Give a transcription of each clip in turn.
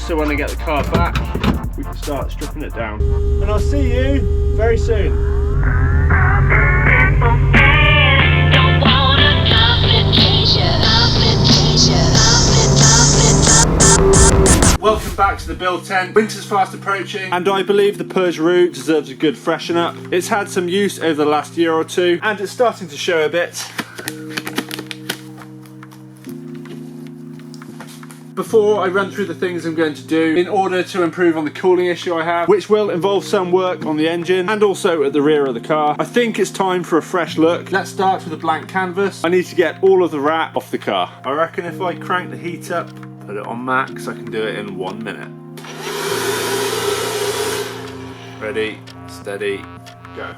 so when I get the car back, we can start stripping it down. And I'll see you very soon. Welcome back to the build tent. Winter's fast approaching and I believe the Peugaru deserves a good freshen up. It's had some use over the last year or two and it's starting to show a bit. Before I run through the things I'm going to do in order to improve on the cooling issue I have, which will involve some work on the engine and also at the rear of the car, I think it's time for a fresh look. Let's start with a blank canvas. I need to get all of the wrap off the car. I reckon if I crank the heat up, put it on max, I can do it in 1 minute. Ready, steady, go.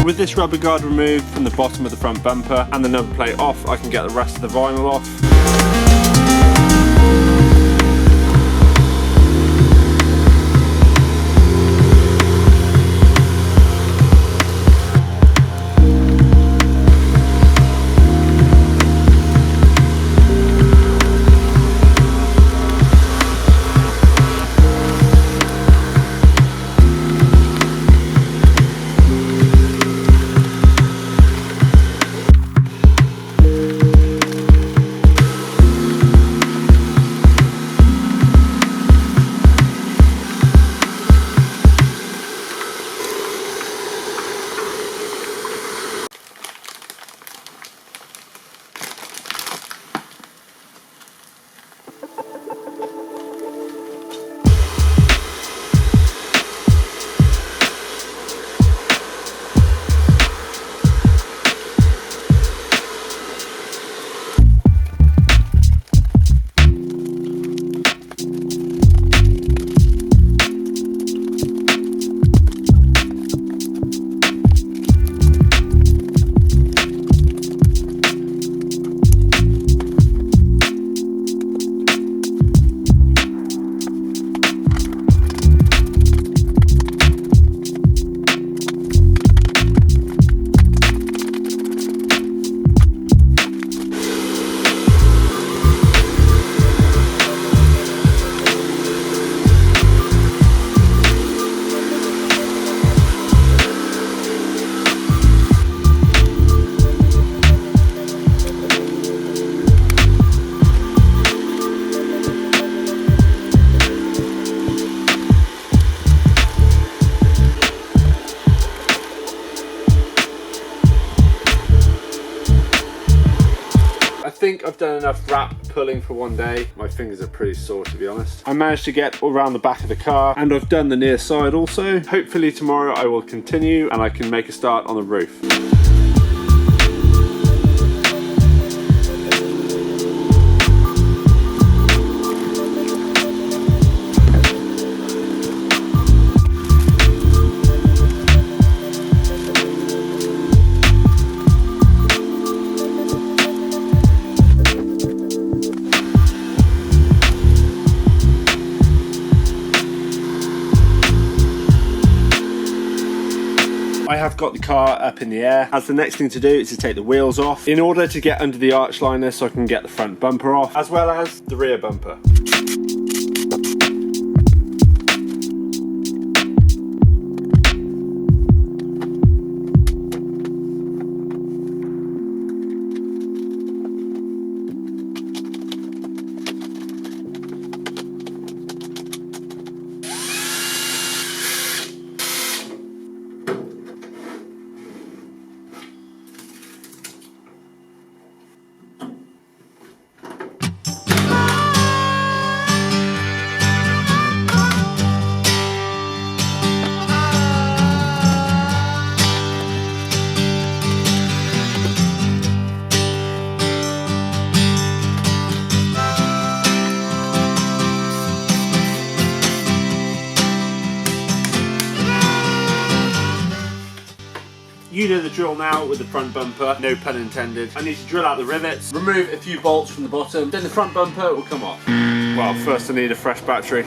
With this rubber guard removed from the bottom of the front bumper and the number plate off, I can get the rest of the vinyl off. I've done enough wrap pulling for one day. My fingers are pretty sore, to be honest. I managed to get around the back of the car, and I've done the near side also. Hopefully tomorrow I will continue and I can make a start on the roof. I have got the car up in the air, as the next thing to do is to take the wheels off in order to get under the arch liner so I can get the front bumper off, as well as the rear bumper. You know the drill now with the front bumper, no pun intended. I need to drill out the rivets, remove a few bolts from the bottom, then the front bumper will come off. Well, first I need a fresh battery.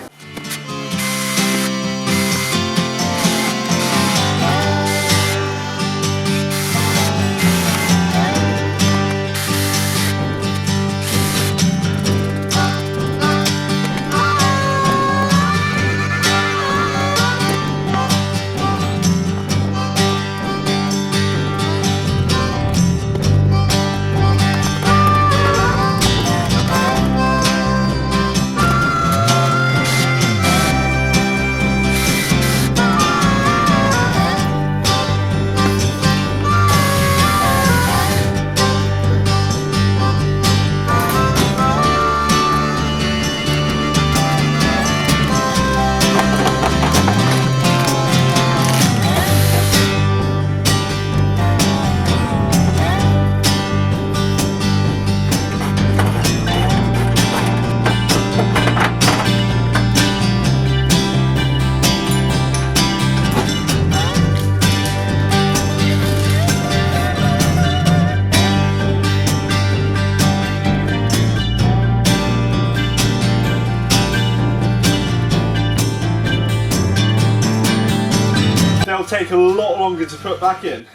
They'll take a lot longer to put back in.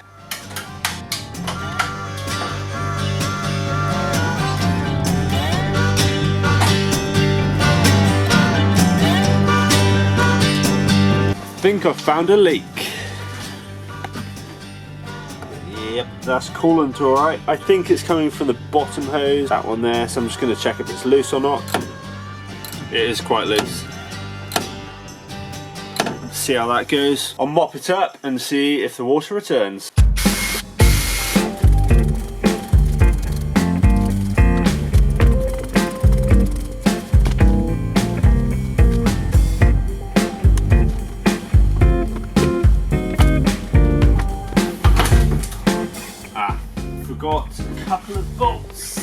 I think I've found a leak. Yep, that's coolant alright. I think it's coming from the bottom hose, that one there, so I'm just going to check if it's loose or not. It is quite loose. See how that goes. I'll mop it up and see if the water returns. Forgot a couple of bolts.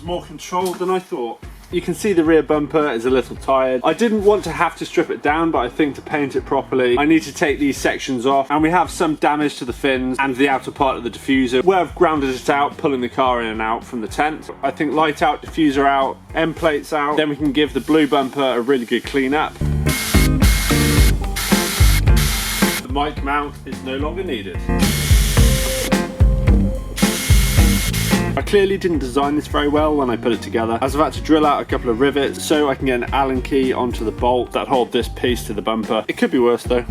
More controlled than I thought. You can see the rear bumper is a little tired. I didn't want to have to strip it down, but I think to paint it properly I need to take these sections off, and we have some damage to the fins and the outer part of the diffuser where I've grounded it out, pulling the car in and out from the tent. I think light out, diffuser out, end plates out, then we can give the blue bumper a really good clean up. The mic mount is no longer needed. I clearly didn't design this very well when I put it together, as I've had to drill out a couple of rivets so I can get an Allen key onto the bolt that hold this piece to the bumper. It could be worse though.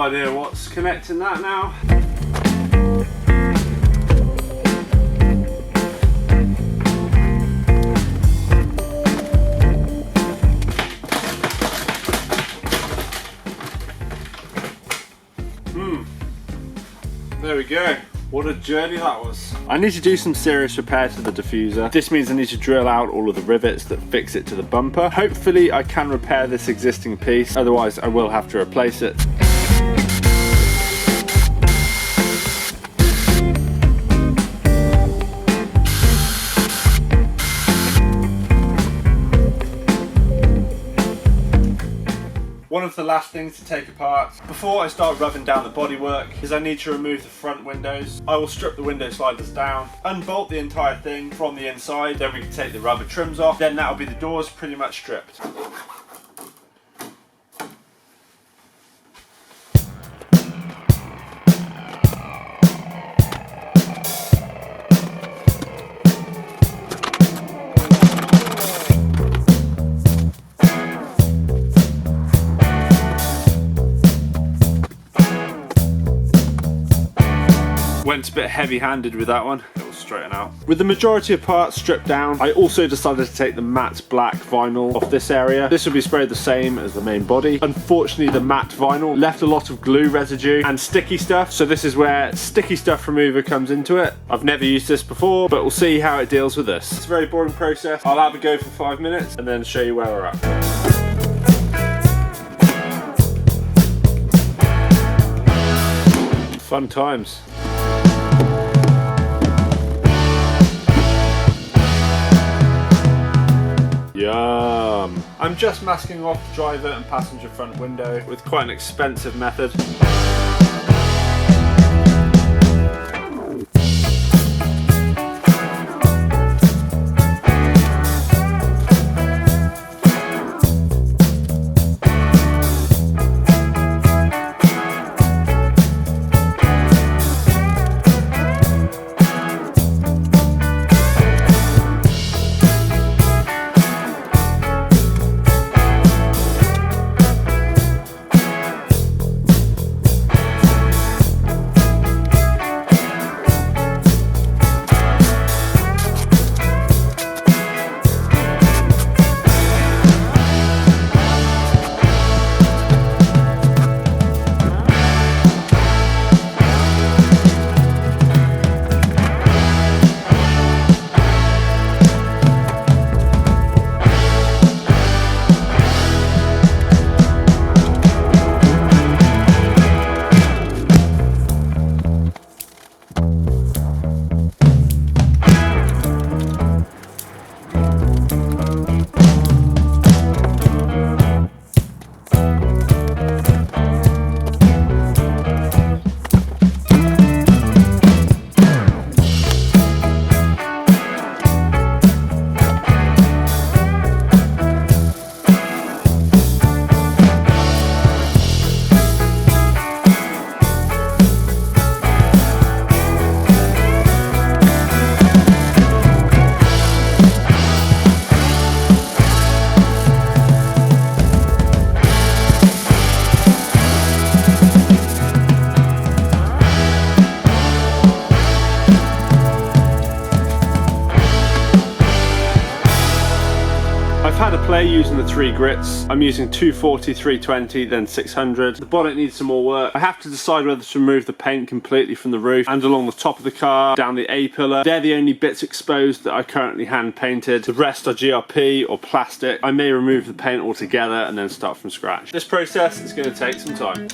idea what's connecting that now. There we go. What a journey that was. I need to do some serious repair to the diffuser. This means I need to drill out all of the rivets that fix it to the bumper. Hopefully I can repair this existing piece, otherwise I will have to replace it. One of the last things to take apart before I start rubbing down the bodywork is I need to remove the front windows. I will strip the window sliders down, unbolt the entire thing from the inside, then we can take the rubber trims off, then that'll be the doors pretty much stripped. Went a bit heavy-handed with that one. It will straighten out. With the majority of parts stripped down, I also decided to take the matte black vinyl off this area. This will be sprayed the same as the main body. Unfortunately, the matte vinyl left a lot of glue residue and sticky stuff, so this is where sticky stuff remover comes into it. I've never used this before, but we'll see how it deals with this. It's a very boring process. I'll have a go for 5 minutes and then show you where we're at. Fun times. Yum. I'm just masking off the driver and passenger front window with quite an expensive method. I've had a play using the 3 grits. I'm using 240, 320, then 600. The bonnet needs some more work. I have to decide whether to remove the paint completely from the roof and along the top of the car, down the A-pillar. They're the only bits exposed that I currently hand painted. The rest are GRP or plastic. I may remove the paint altogether and then start from scratch. This process is going to take some time.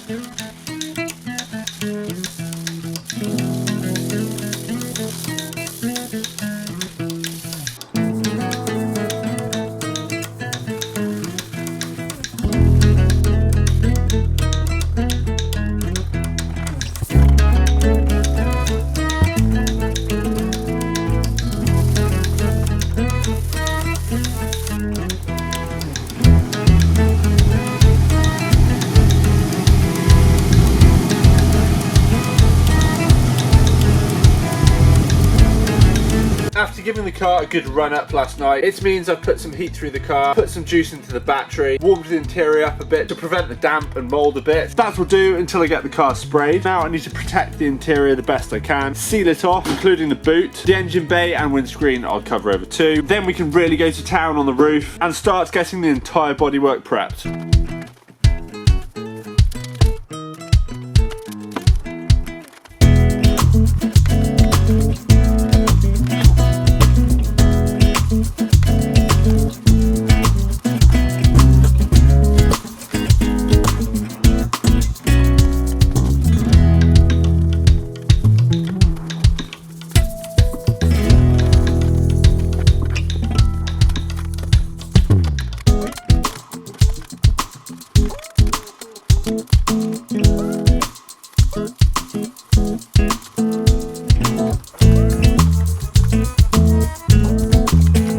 After giving the car a good run up last night, it means I've put some heat through the car, put some juice into the battery, warmed the interior up a bit to prevent the damp and mould a bit. That will do until I get the car sprayed. Now I need to protect the interior the best I can, seal it off, including the boot. The engine bay and windscreen I'll cover over too. Then we can really go to town on the roof and start getting the entire bodywork prepped.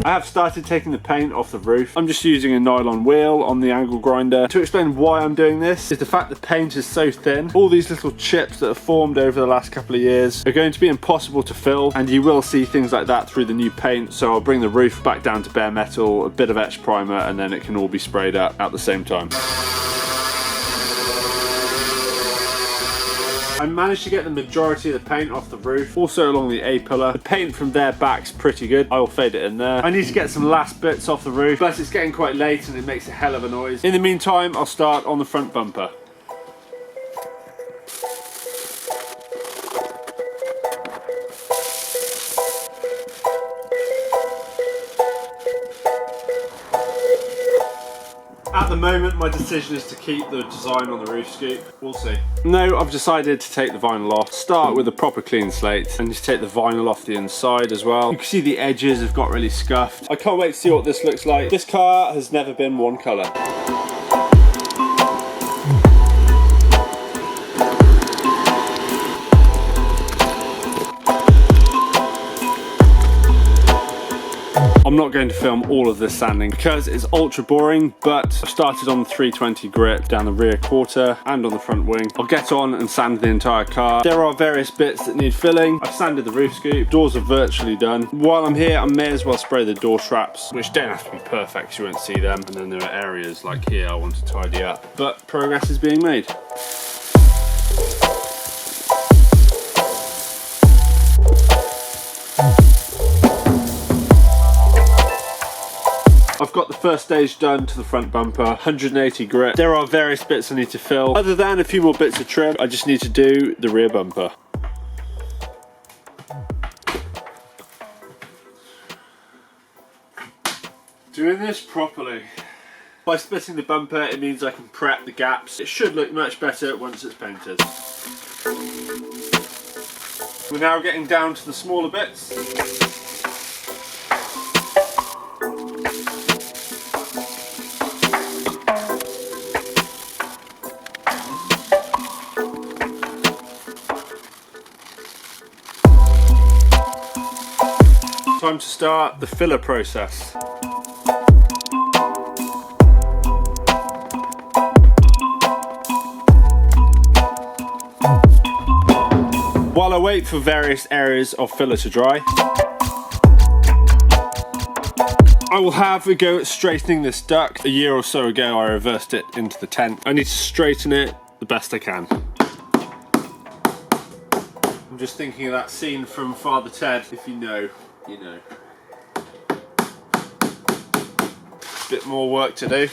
I have started taking the paint off the roof. I'm just using a nylon wheel on the angle grinder. To explain why I'm doing this is the fact the paint is so thin. All these little chips that have formed over the last couple of years are going to be impossible to fill, and you will see things like that through the new paint. So I'll bring the roof back down to bare metal, a bit of etch primer, and then it can all be sprayed up at the same time. I managed to get the majority of the paint off the roof, also along the A-pillar. The paint from there back's pretty good. I will fade it in there. I need to get some last bits off the roof, plus it's getting quite late and it makes a hell of a noise. In the meantime, I'll start on the front bumper. At the moment, my decision is to keep the design on the roof scoop. We'll see. No, I've decided to take the vinyl off. Start with a proper clean slate and just take the vinyl off the inside as well. You can see the edges have got really scuffed. I can't wait to see what this looks like. This car has never been one colour. I'm not going to film all of this sanding because it's ultra boring, but I've started on the 320 grip down the rear quarter and on the front wing. I'll get on and sand the entire car. There are various bits that need filling. I've sanded the roof scoop. Doors are virtually done. While I'm here, I may as well spray the door straps, which don't have to be perfect so you won't see them. And then there are areas like here I want to tidy up. But progress is being made. I've got the first stage done to the front bumper, 180 grip. There are various bits I need to fill. Other than a few more bits of trim, I just need to do the rear bumper. Doing this properly. By splitting the bumper, it means I can prep the gaps. It should look much better once it's painted. We're now getting down to the smaller bits. Time to start the filler process. While I wait for various areas of filler to dry, I will have a go at straightening this duct. A year or so ago I reversed it into the tent. I need to straighten it the best I can. I'm just thinking of that scene from Father Ted, if you know. You know. Bit more work to do.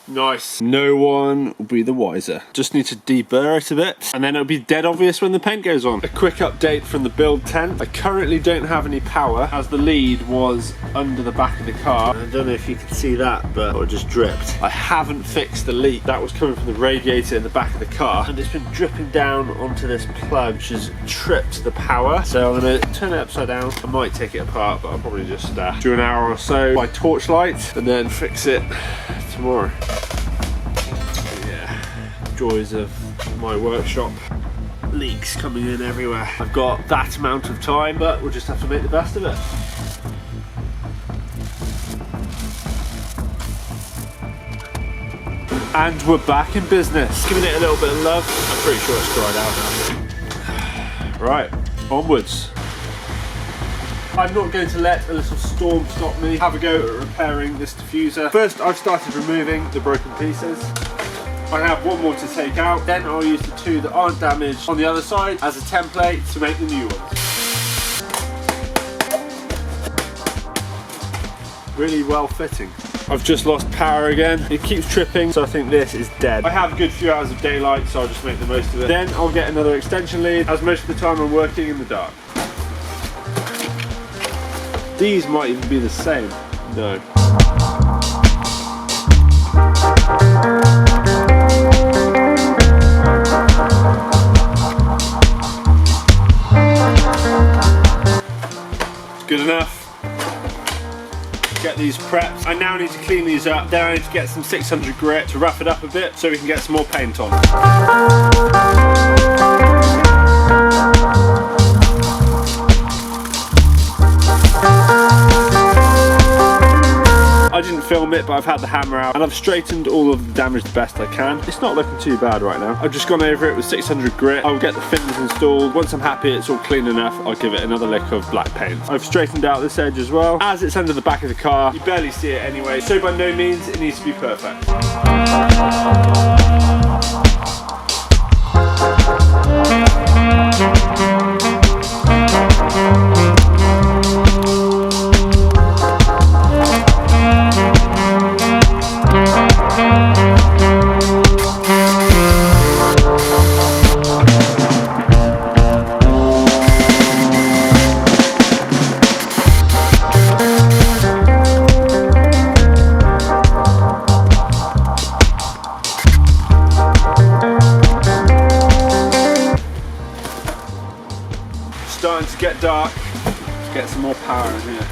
Nice. No one will be the wiser. Just need to deburr it a bit and then it'll be dead obvious when the paint goes on. A quick update from the build tent. I currently don't have any power as the lead was under the back of the car. I don't know if you can see that, but it just dripped. I haven't fixed the leak. That was coming from the radiator in the back of the car and it's been dripping down onto this plug which has tripped the power. So I'm going to turn it upside down. I might take it apart, but I'll probably just do an hour or so by torchlight and then fix it tomorrow. Yeah, joys of my workshop. Leaks coming in everywhere. I've got that amount of time, but we'll just have to make the best of it. And we're back in business. Giving it a little bit of love. I'm pretty sure it's dried out now. Right, onwards. I'm not going to let a little storm stop me. Have a go at repairing this diffuser. First, I've started removing the broken pieces. I have one more to take out. Then I'll use the two that aren't damaged on the other side as a template to make the new ones. Really well fitting. I've just lost power again. It keeps tripping, so I think this is dead. I have a good few hours of daylight, so I'll just make the most of it. Then I'll get another extension lead, as most of the time I'm working in the dark. These might even be the same. No. It's good enough. Get these prepped. I now need to clean these up. Then I need to get some 600 grit to rough it up a bit so we can get some more paint on. I didn't film it, but I've had the hammer out and I've straightened all of the damage the best I can. It's not looking too bad right now. I've just gone over it with 600 grit. I'll get the fins installed. Once I'm happy it's all clean enough, I'll give it another lick of black paint. I've straightened out this edge as well. As it's under the back of the car, you barely see it anyway, so by no means it needs to be perfect. Starting to get dark. Let's get some more power in here.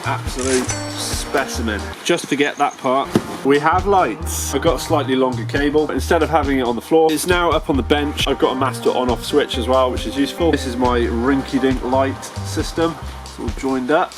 Absolute specimen. Just forget that part. We have lights. I've got a slightly longer cable, but instead of having it on the floor, it's now up on the bench. I've got a master on-off switch as well, which is useful. This is my rinky-dink light system. It's all joined up.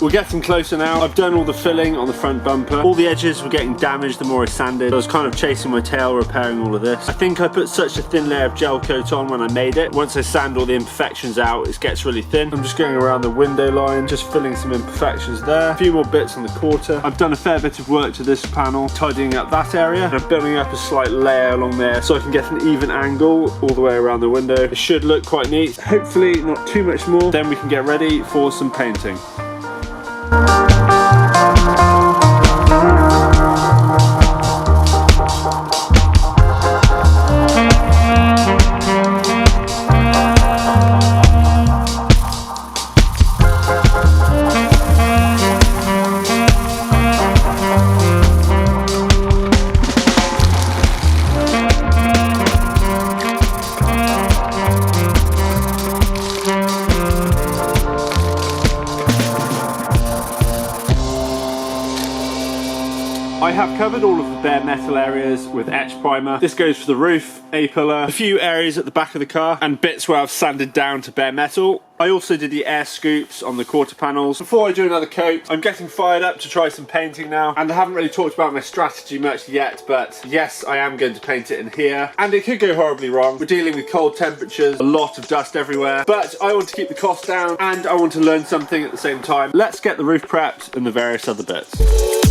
We're getting closer now. I've done all the filling on the front bumper. All the edges were getting damaged the more I sanded. I was kind of chasing my tail repairing all of this. I think I put such a thin layer of gel coat on when I made it. Once I sand all the imperfections out, it gets really thin. I'm just going around the window line, just filling some imperfections there. A few more bits on the quarter. I've done a fair bit of work to this panel, tidying up that area. I'm building up a slight layer along there so I can get an even angle all the way around the window. It should look quite neat. Hopefully not too much more. Then we can get ready for some painting. I have covered all of the bare metal areas with etch primer. This goes for the roof, A-pillar, a few areas at the back of the car, and bits where I've sanded down to bare metal. I also did the air scoops on the quarter panels. Before I do another coat, I'm getting fired up to try some painting now, and I haven't really talked about my strategy much yet, but yes, I am going to paint it in here, and it could go horribly wrong. We're dealing with cold temperatures, a lot of dust everywhere, but I want to keep the cost down, and I want to learn something at the same time. Let's get the roof prepped and the various other bits.